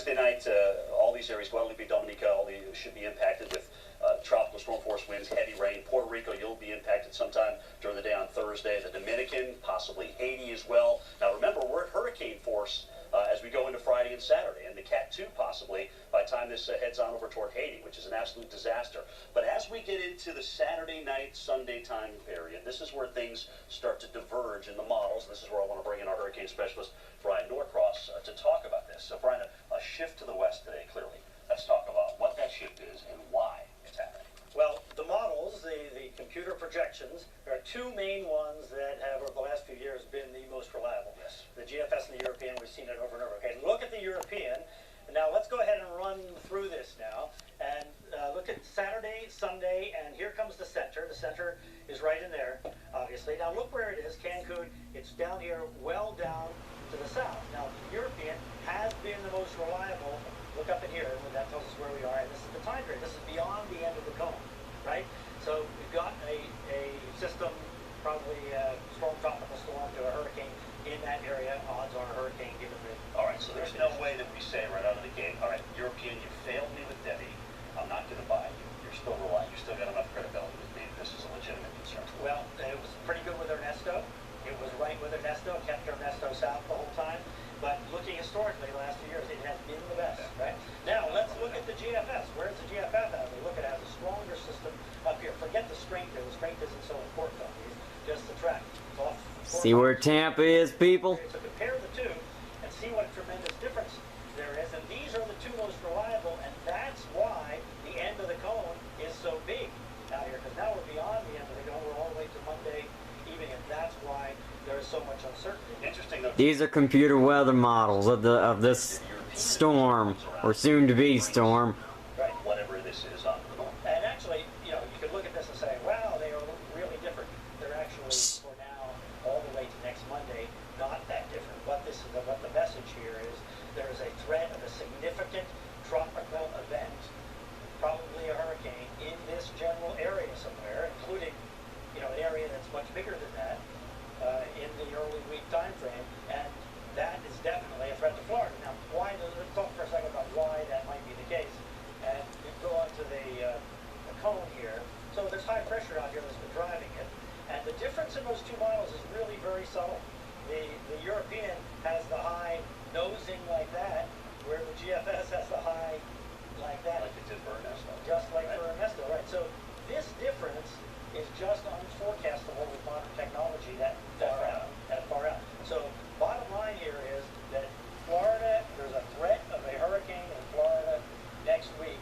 Thursday night, all these areas, Guadalupe, Dominica, all these should be impacted with tropical storm force winds, heavy rain. Puerto Rico, you'll be impacted sometime during the day on Thursday. The Dominican, possibly Haiti as well. Now remember, we're at hurricane force as we go into Friday and Saturday, and the Cat 2 possibly by the time this heads on over toward Haiti, which is an absolute disaster. But as we get into the Saturday night, Sunday time period, this is where things start to diverge in the models. This is where I want to bring in our hurricane specialist, Brian Norcross, to talk about this. So Brian, a shift to the west today, clearly. Let's talk about what that shift is and why it's happening. Well, the models, the computer projections, there are two main ones that have, over the last few years, been the most reliable. Yes. The GFS and the European, we've seen it over and over. Okay, look at the European. Now, let's go ahead and run through this now. And look at Saturday, Sunday, and here comes the center. The center is right in there, obviously. Now, look where it is, Cancun. It's down here, well down to the south. Now, the European has been the most reliable. Look up in here, and that tells us where we are. And this is the time period. This is beyond the end of the cone, right? So we've got a system, probably a strong tropical storm to a hurricane in that area. Odds are a hurricane given the... All right, so there's no way that we say right out of the gate, all right, European, you failed me with Debbie. I'm not going to buy you. You're still relying. You still got enough credibility with me. This is a legitimate concern. Well, it was pretty good with Ernesto. It was right with Ernesto. Kept Ernesto south the whole time. But looking historically, the last few years, it has been the best, right? Now, let's look at the GFS. Where's the GFS at? We look at it as a stronger system up here. Forget the strength here. The strength isn't so important on these. Just the track. It's off. See where Tampa is, people? So compare the two and see what a tremendous difference there is. And these are the two most reliable, and that's why the end of the cone is so big out here. Because now we're beyond the end of the cone. We're all the way to Monday evening, and that's why there is so much uncertainty. Interesting, though. These are computer weather models of this storm, or soon-to-be storm. Right. Whatever this is on the north. And actually, you know, you could look at this and say, wow, they are really different. They're actually, for now, all the way to next Monday, not that different. What the message here is, there is a threat of a significant tropical event, probably a hurricane, in this general area somewhere, including, you know, an area that's much bigger than that in the early week time frame, and that is definitely a threat to Florida. Now, let's talk for a second about why that might be the case. And we go on to the cone here. So there's high pressure out here that's been driving it. And the difference in those two models is really very subtle. The European has the high nosing like that, where the GFS has the high like that. Like it did for Ernesto. Just like for Ernesto, right. So this difference is just unforecastable with modern technology that far out. So bottom line here is that Florida, there's a threat of a hurricane in Florida next week.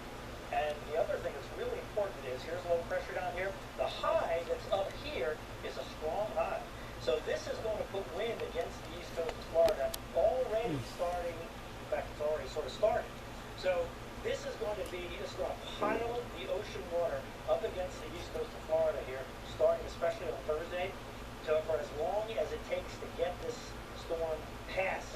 And the other thing that's really important is, here's low pressure down here. The high that's up here is a strong high. So this is going to put wind against the east coast of Florida already starting, in fact, it's already sort of started. So this is going to pile the ocean water up against the east coast of Florida here, starting especially on Thursday, for as long as it takes to get this storm past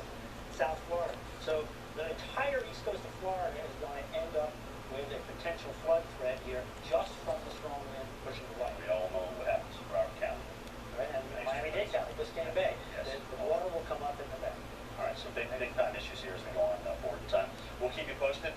South Florida. So the entire east coast of Florida is going to end up with a potential flood threat here just from the strong wind pushing away. We all know what happens in Broward County. Right? And Miami-Dade County, Biscayne Bay. Yes. The water will come up in the bay. All right, so big time issues here as we go on forward in time. We'll keep you posted.